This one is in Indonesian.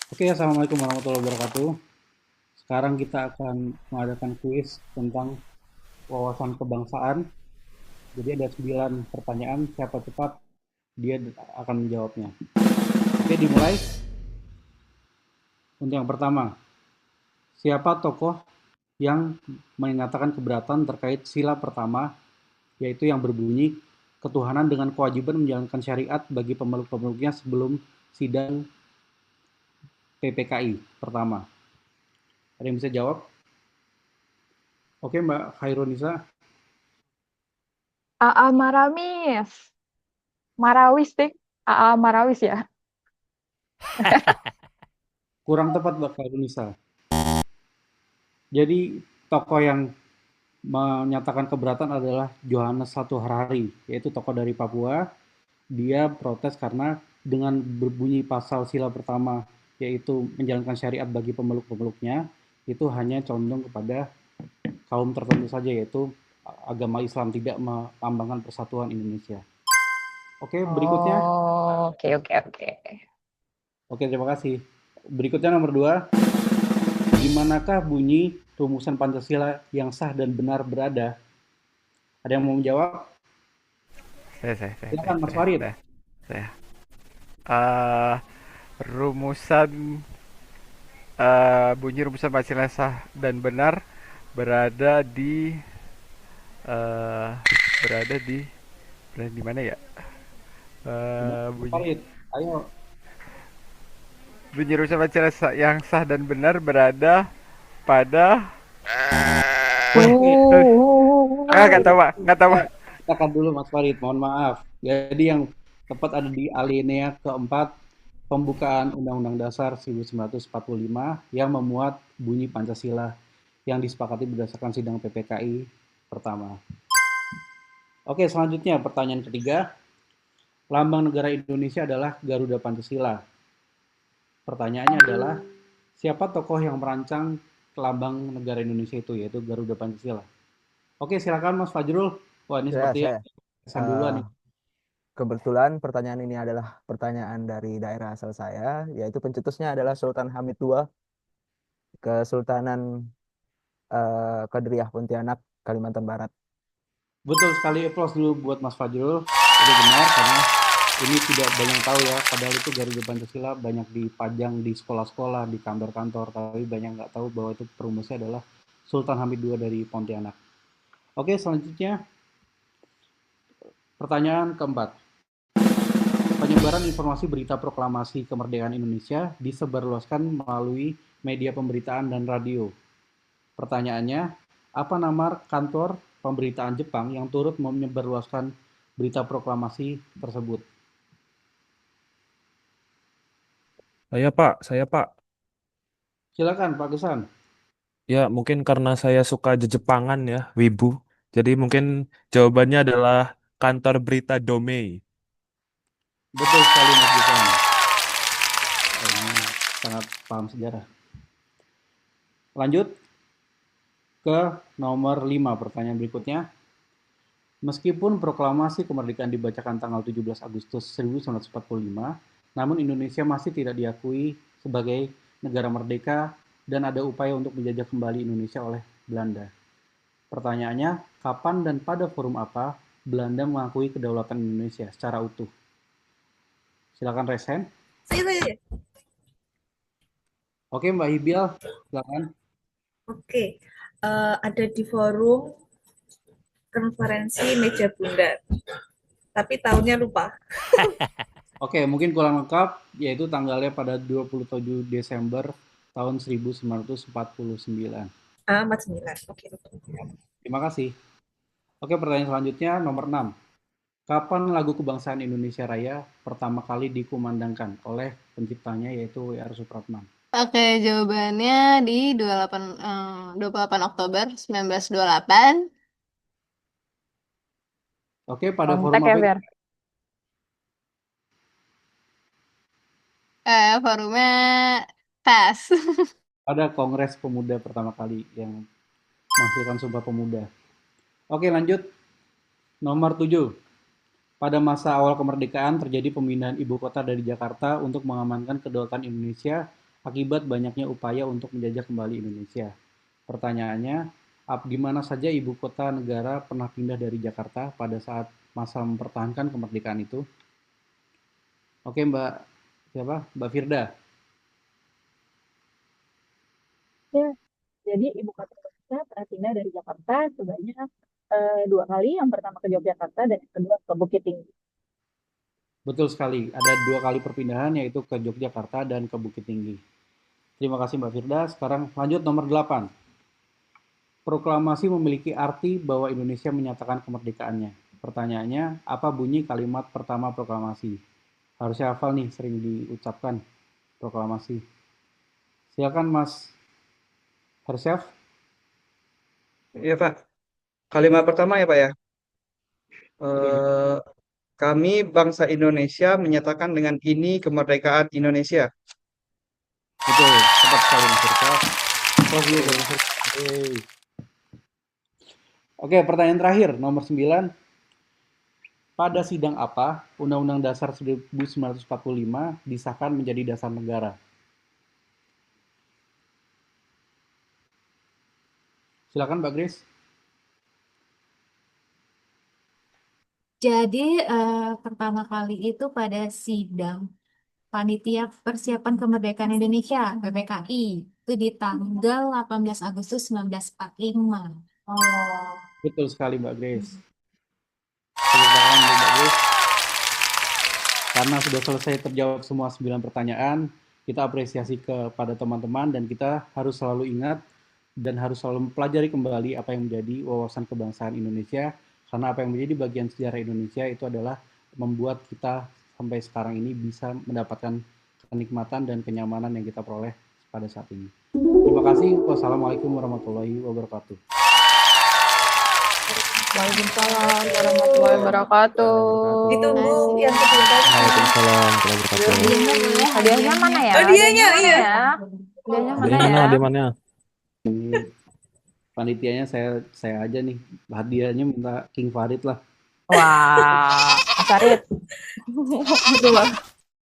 Oke, assalamualaikum warahmatullahi wabarakatuh. Sekarang kita akan mengadakan kuis tentang wawasan kebangsaan. Jadi ada 9 pertanyaan, siapa cepat dia akan menjawabnya. Oke, dimulai. Untuk yang pertama, siapa tokoh yang menyatakan keberatan terkait sila pertama, yaitu yang berbunyi ketuhanan dengan kewajiban menjalankan syariat bagi pemeluk-pemeluknya sebelum sidang PPKI pertama. Ada yang bisa jawab? Oke, Mbak Khairunisa. AA Maramis. Marawis deh. AA Marawis ya. Kurang tepat, Mbak Khairunisa. Jadi tokoh yang menyatakan keberatan adalah Johannes Satu Harari, yaitu tokoh dari Papua. Dia protes karena dengan berbunyi pasal sila pertama, yaitu menjalankan syariat bagi pemeluk-pemeluknya, itu hanya condong kepada kaum tertentu saja, yaitu agama Islam, tidak melambangkan persatuan Indonesia. Oke, berikutnya. Oh, oke oke oke. Oke, terima kasih. Berikutnya nomor 2. Di manakah bunyi rumusan Pancasila yang sah dan benar berada? Ada yang mau menjawab? Silakan, Mas Farid. Saya. Eh, rumusan bunyi rumusan Pancasila sah dan benar berada di eh berada di berada di mana ya? Gimana, Mas Bunyi Farid? Ayo. bunyi rumusan Pancasila yang sah dan benar berada pada weh nggak tahu Pak, nggak tahu Ya, Pak. katakan dulu Mas Farid, mohon maaf. Jadi yang tepat ada di alinea keempat pembukaan Undang-Undang Dasar 1945 yang memuat bunyi Pancasila yang disepakati berdasarkan sidang PPKI pertama. Oke, selanjutnya pertanyaan ketiga. Lambang negara Indonesia adalah Garuda Pancasila. Pertanyaannya adalah, siapa tokoh yang merancang lambang negara Indonesia itu, yaitu Garuda Pancasila? Oke, silakan Mas Fajrul. Wah, ini Ya, sepertinya saya kesan duluan nih. eh, kebetulan pertanyaan ini adalah pertanyaan dari daerah asal saya, yaitu pencetusnya adalah Sultan Hamid II, Kesultanan Qadariyah Pontianak, Kalimantan Barat. Betul sekali, applause dulu buat Mas Fajrul. Itu benar, karena ini tidak banyak tahu ya, padahal itu Garuda Pancasila banyak dipajang di sekolah-sekolah, di kantor-kantor, tapi banyak nggak tahu bahwa itu perumusnya adalah Sultan Hamid II dari Pontianak. Oke, selanjutnya pertanyaan keempat. Penyebaran informasi berita proklamasi kemerdekaan Indonesia disebarluaskan melalui media pemberitaan dan radio. Pertanyaannya, apa nama kantor pemberitaan Jepang yang turut menyebarluaskan berita proklamasi tersebut? Saya Pak. Silakan Pak Gesan. Ya, mungkin karena saya suka Jepangan ya, Wibu. Jadi mungkin jawabannya adalah kantor berita Domei. Betul sekali Mas Gesan. Ini sangat paham sejarah. Lanjut ke nomor 5, pertanyaan berikutnya. Meskipun proklamasi kemerdekaan dibacakan tanggal 17 Agustus 1945, namun Indonesia masih tidak diakui sebagai negara merdeka dan ada upaya untuk menjajah kembali Indonesia oleh Belanda. Pertanyaannya, kapan dan pada forum apa Belanda mengakui kedaulatan Indonesia secara utuh? Silakan resen. Saya. Oke, Mbak Hibial, silakan. Oke. Ada di forum konferensi meja bundar, tapi tahunnya lupa. Oke, mungkin kurang lengkap, yaitu tanggalnya pada 27 Desember tahun 1949. 49. Oke. Terima kasih. Oke, pertanyaan selanjutnya nomor 6. Kapan lagu kebangsaan Indonesia Raya pertama kali dikumandangkan oleh penciptanya yaitu W.R. Supratman? Oke, jawabannya di 28 Oktober 1928. Oke, pada forum Kontak ya, apa itu? Fer. Forumnya PAS. Pada Kongres Pemuda pertama kali yang menghasilkan Sumpah Pemuda. Oke, lanjut. Nomor 7. Pada masa awal kemerdekaan terjadi pemindahan ibu kota dari Jakarta untuk mengamankan kedaulatan Indonesia akibat banyaknya upaya untuk menjajah kembali Indonesia. Pertanyaannya, di mana saja ibu kota negara pernah pindah dari Jakarta pada saat masa mempertahankan kemerdekaan itu? Oke, Mbak, siapa? Mbak Firda. Ya, jadi ibu kota Indonesia pernah pindah dari Jakarta sebanyak 2 kali. Yang pertama ke Yogyakarta dan yang kedua ke Bukit Tinggi. Betul sekali, ada 2 kali perpindahan yaitu ke Yogyakarta dan ke Bukit Tinggi. Terima kasih Mbak Firda. Sekarang lanjut nomor 8. Proklamasi memiliki arti bahwa Indonesia menyatakan kemerdekaannya. Pertanyaannya, apa bunyi kalimat pertama proklamasi? Harusnya hafal nih, sering diucapkan proklamasi. Silakan Mas Hersyaf. Iya Pak, kalimat pertama ya Pak ya. Eh, Kami bangsa Indonesia menyatakan dengan ini kemerdekaan Indonesia. Betul, tepat sekali Mas Hersyaf. Applause dulu buat Mas Hersyaf. Yeay. Oke, pertanyaan terakhir, nomor 9. Pada sidang apa Undang-Undang Dasar 1945 disahkan menjadi dasar negara? Silakan Mbak Grace. Jadi pertama kali itu pada sidang Panitia Persiapan Kemerdekaan Indonesia (PPKI) itu di tanggal 18 Agustus 1945. Oh. Betul sekali Mbak Grace. Tepuk tangan untuk Mbak Grace. Karena sudah selesai terjawab semua 9 pertanyaan, kita apresiasi kepada teman-teman dan kita harus selalu ingat dan harus selalu mempelajari kembali apa yang menjadi wawasan kebangsaan Indonesia, karena apa yang menjadi bagian sejarah Indonesia itu adalah membuat kita sampai sekarang ini bisa mendapatkan kenikmatan dan kenyamanan yang kita peroleh pada saat ini. Terima kasih. Wassalamualaikum warahmatullahi wabarakatuh. Waalaikumsalam warahmatullahi wabarakatuh. Ditunggu yang kedua tadi. Waalaikumsalam warahmatullahi wabarakatuh. Hadiahnya mana ya? Oh, dianya, iya. Hadiahnya Dari mana mana? ya? Dari mana? Ini panitianya saya aja nih. Hadiahnya minta King Farid lah. Wah, Mas Farid. Aduh, Bang.